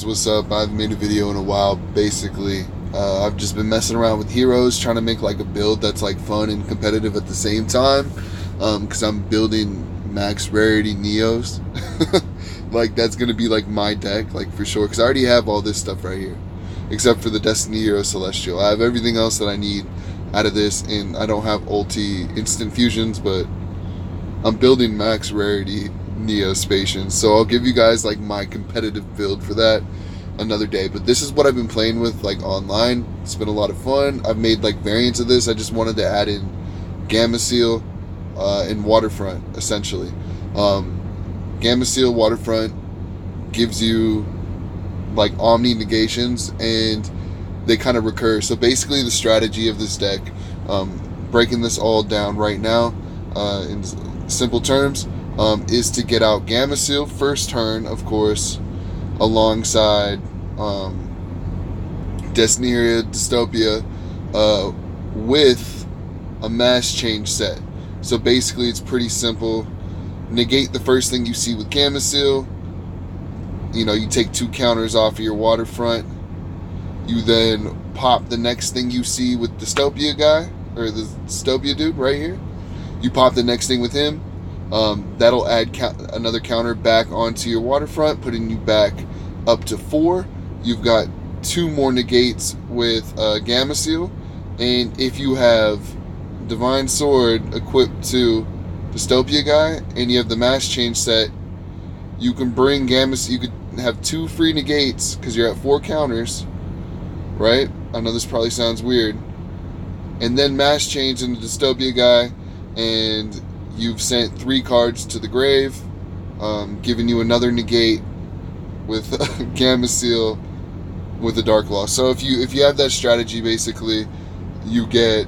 What's up? I haven't made a video in a while. Basically, I've just been messing around with heroes, trying to make like a build that's like fun and competitive at the same time. Because I'm building max rarity Neos. Like that's gonna be like my deck, like for sure. Because I already have all this stuff right here, except for the Destiny Hero Celestial. I have everything else that I need out of this, and I don't have ulti instant fusions, but I'm building max rarity Neospatians, so I'll give you guys like my competitive build for that another day. But this is what I've been playing with like online. It's been a lot of fun. I've made like variants of this. I just wanted to add in Gameciel and Waterfront essentially. Gameciel Waterfront gives you like Omni negations and they kind of recur. So basically the strategy of this deck, breaking this all down right now in simple terms, is to get out Gameciel first turn, of course, alongside Destiny Hero Dystopia with a mass change set. So basically it's pretty simple. Negate the first thing you see with Gameciel. You know, you take 2 counters off of your Waterfront. You then pop the next thing you see with Dystopia guy, or the Dystopia dude right here. You pop the next thing with him. That'll add another counter back onto your Waterfront, putting you back up to 4. You've got 2 more negates with Gameciel, and if you have Divine Sword equipped to Dystopia guy, and you have the mass change set, you can bring Gameciel. You could have 2 free negates because you're at 4 counters, right? I know this probably sounds weird, and then mass change into Dystopia guy, and you've sent 3 cards to the grave, giving you another negate with Gameciel with the Dark Law. So if you have that strategy, basically, you get,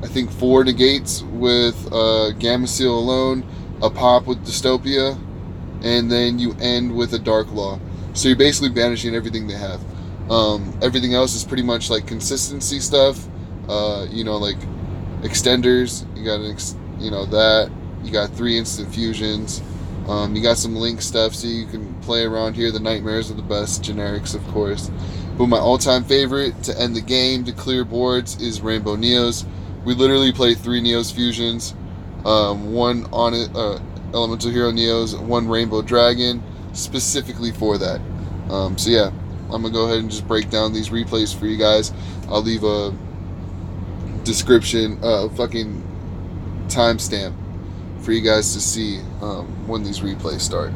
I think, 4 negates with Gameciel alone, a pop with Dystopia, and then you end with a Dark Law. So you're basically banishing everything they have. Everything else is pretty much like consistency stuff. You know, like extenders. You got that. You got 3 instant fusions. You got some link stuff so you can play around here. The nightmares are the best generics, of course. But my all-time favorite to end the game, to clear boards, is Rainbow Neos. We literally play 3 Neos fusions, 1 on it, Elemental Hero Neos, 1 Rainbow Dragon, specifically for that. So yeah, I'm gonna go ahead and just break down these replays for you guys. I'll leave a description, fucking timestamp for you guys to see when these replays start.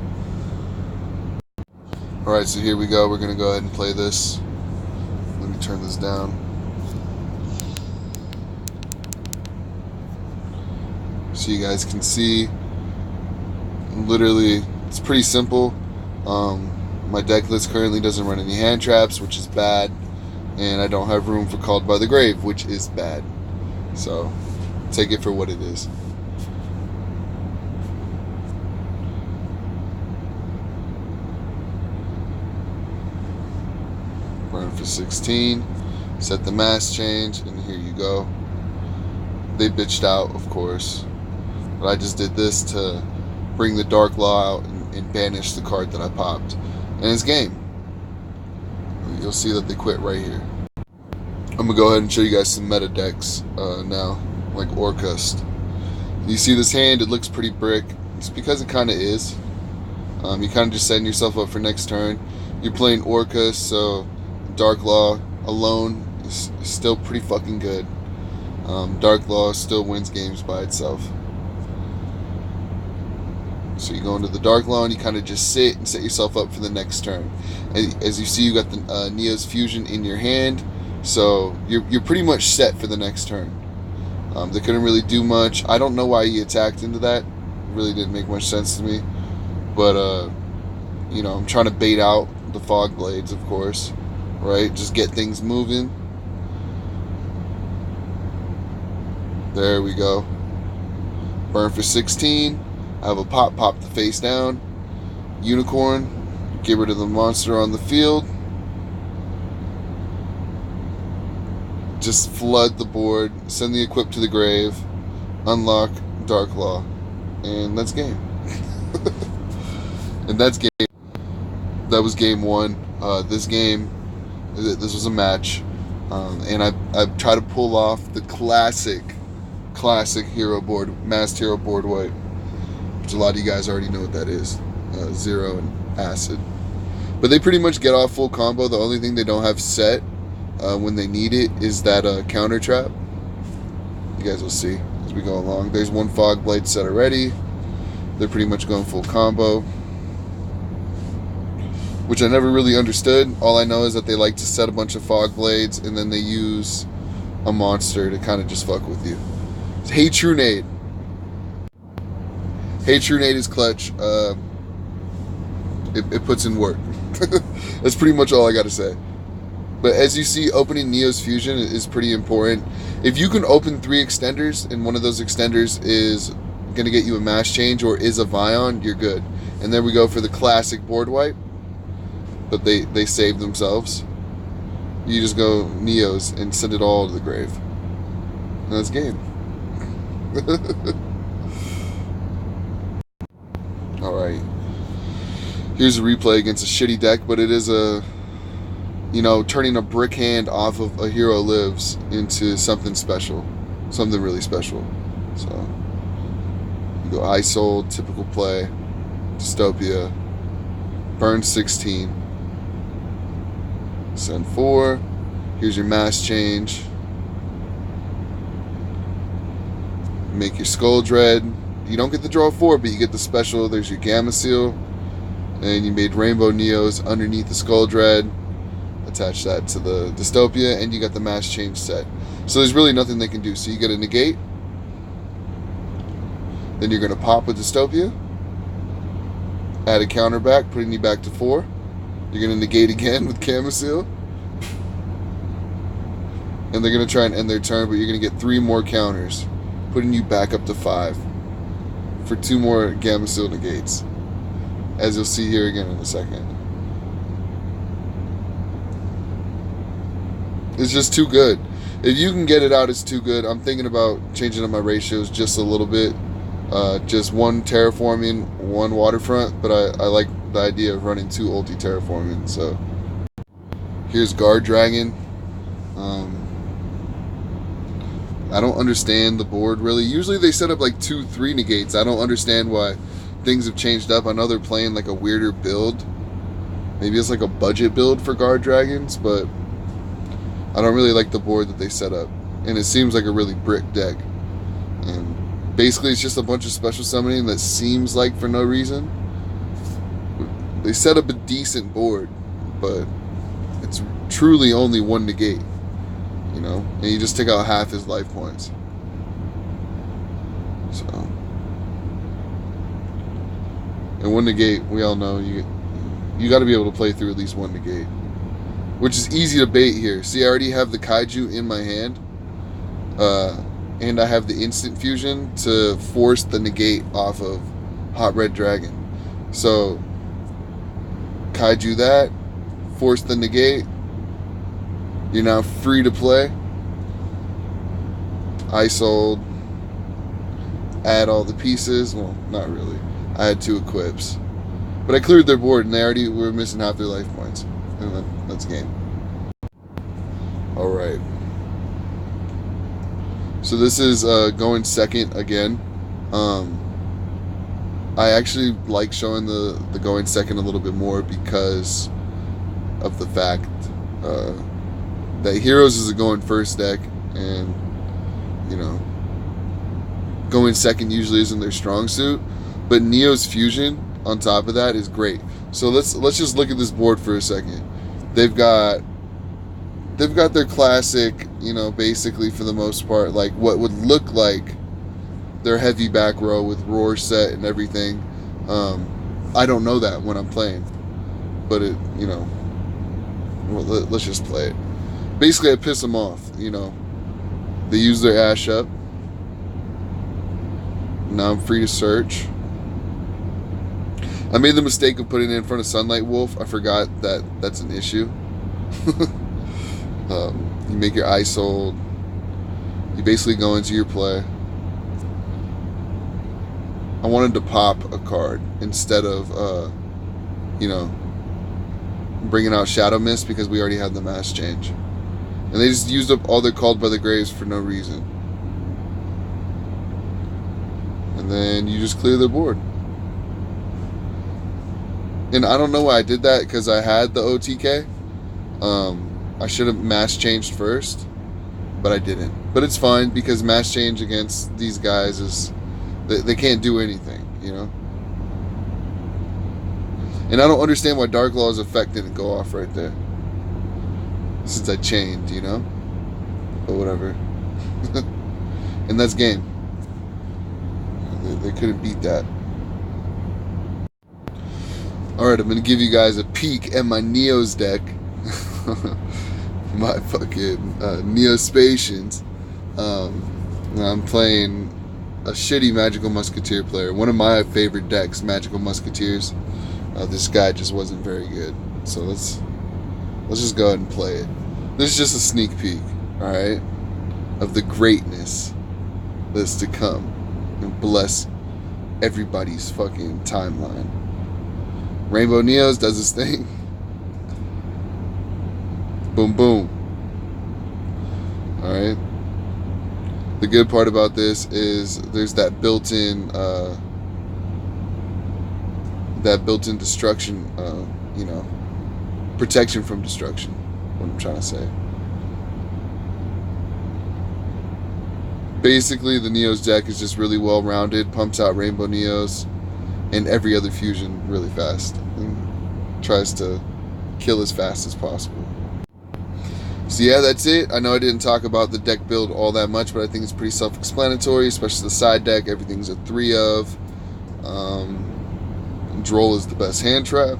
Alright, so here we go. We're gonna go ahead and play this. Let me turn this down so you guys can see. Literally, it's pretty simple. My deck list currently doesn't run any hand traps, which is bad, and I don't have room for Called by the Grave, which is bad. So take it for what it is. Burn for 16. Set the mass change, and here you go. They bitched out, of course, but I just did this to bring the Dark Law out and banish the card that I popped. And it's game. You'll see that they quit right here. I'm gonna go ahead and show you guys some meta decks now, like Orcust. You see this hand, it looks pretty brick. It's because it kind of is. You kind of just setting yourself up for next turn. You're playing Orcust, so Dark Law alone is still pretty fucking good. Dark Law still wins games by itself. So you go into the Dark Law and you kind of just sit and set yourself up for the next turn. As you see, you got the Neos Fusion in your hand, so you're pretty much set for the next turn. They couldn't really do much. I don't know why he attacked into that. It really didn't make much sense to me. But you know, I'm trying to bait out the Fog Blades, of course, right? Just get things moving. There we go. Burn for 16. I have a pop the face down. Unicorn. Get rid of the monster on the field. Just flood the board. Send the equip to the grave. Unlock Dark Law. And that's game. And that's game. That was game 1. This game, this was a match, and I tried to pull off the classic hero board, masked hero board wipe, which a lot of you guys already know what that is. Zero and acid. But they pretty much get off full combo. The only thing they don't have set when they need it is that counter trap. You guys will see as we go along. There's one fog blade set already. They're pretty much going full combo, which I never really understood. All I know is that they like to set a bunch of fog blades and then they use a monster to kind of just fuck with you. Hey True Nade. Hey True Nade is clutch. It puts in work. That's pretty much all I got to say. But as you see, opening Neo's Fusion is pretty important. If you can open 3 extenders and one of those extenders is going to get you a mass change or is a Vion, you're good. And there we go for the classic board wipe. But they saved themselves. You just go Neos and send it all to the grave. And that's game. Alright. Here's a replay against a shitty deck, but it is turning a brick hand off of a hero lives into something special. Something really special. So, you go Isold, typical play, Dystopia, burn 16, send 4, here's your mass change, make your Skull Dread. You don't get the draw 4, but you get the special. There's your Gameciel. And you made Rainbow Neos underneath the Skull Dread. Attach that to the Dystopia, and you got the mass change set. So there's really nothing they can do. So you get a negate. Then you're going to pop with Dystopia. Add a counter back, putting you back to 4. You're going to negate again with Gameciel. And they're going to try and end their turn, but you're going to get 3 more counters, putting you back up to 5 for 2 more Gameciel negates, as you'll see here again in a second. It's just too good. If you can get it out, it's too good. I'm thinking about changing up my ratios just a little bit. Just 1 terraforming, 1 waterfront, but I like the idea of running 2 ulti terraforming. So here's Guard Dragon. I don't understand the board really. Usually they set up like 2-3 negates. I don't understand why things have changed up. I know they're playing like a weirder build. Maybe it's like a budget build for Guard Dragons, but I don't really like the board that they set up. And it seems like a really brick deck. And basically it's just a bunch of special summoning that seems like for no reason. They set up a decent board, but it's truly only 1 negate. You know, and you just take out half his life points. So, and 1 negate, we all know you got to be able to play through at least 1 negate, which is easy to bait here. See, I already have the Kaiju in my hand, and I have the instant fusion to force the negate off of Hot Red Dragon. So, Kaiju that, force the negate. You're now free to play. Isold. Add all the pieces. Well, not really. I had 2 equips. But I cleared their board and they already were missing half their life points. And that's game. Alright. So this is going second again. I actually like showing the going second a little bit more because of the fact that Heroes is a going first deck, and you know, going second usually isn't their strong suit. But Neo's Fusion on top of that is great. So let's just look at this board for a second. They've got their classic, you know, basically for the most part, like what would look like their heavy back row with roar set and everything. I don't know that when I'm playing, but it, you know, well, let's just play it. Basically, I piss them off, you know. They use their Ash up. Now I'm free to search. I made the mistake of putting it in front of Sunlight Wolf. I forgot that that's an issue. You make your Isold. You basically go into your play. I wanted to pop a card instead of, you know, bringing out Shadow Mist because we already had the mass change. And they just used up all their Called by the Graves for no reason. And then you just clear their board. And I don't know why I did that, because I had the OTK. I should have mass changed first, but I didn't. But it's fine, because mass change against these guys is... They can't do anything, you know? And I don't understand why Dark Law's effect didn't go off right there. Since I chained, you know? But whatever. And that's game. They couldn't beat that. Alright, I'm going to give you guys a peek at my Neos deck. My fucking Neospatians. I'm playing a shitty Magical Musketeer player. One of my favorite decks, Magical Musketeers. This guy just wasn't very good. So let's just go ahead and play it. This is just a sneak peek, alright, of the greatness that's to come. And bless everybody's fucking timeline. Rainbow Neos does his thing. Boom, boom. Alright. The good part about this is there's that built-in destruction, you know, protection from destruction. What I'm trying to say. Basically, the Neos deck is just really well rounded, pumps out Rainbow Neos and every other fusion really fast, and tries to kill as fast as possible. So yeah, that's it. I know I didn't talk about the deck build all that much, but I think it's pretty self-explanatory, especially the side deck. Everything's a 3 of. Droll is the best hand trap,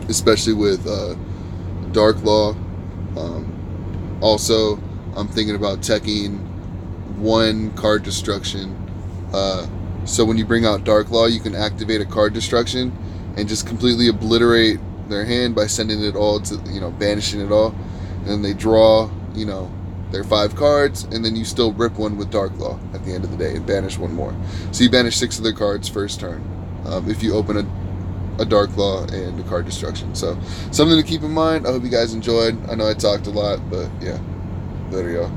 especially with Dark Law. Also, I'm thinking about teching 1 card destruction. So when you bring out Dark Law, you can activate a card destruction and just completely obliterate their hand by sending it all to, you know, banishing it all. And then they draw, you know, their 5 cards, and then you still rip one with Dark Law at the end of the day and banish 1 more. So you banish 6 of their cards first turn. If you open a Dark Law and a card destruction. So something to keep in mind. I hope you guys enjoyed. I know I talked a lot, but yeah, there you go.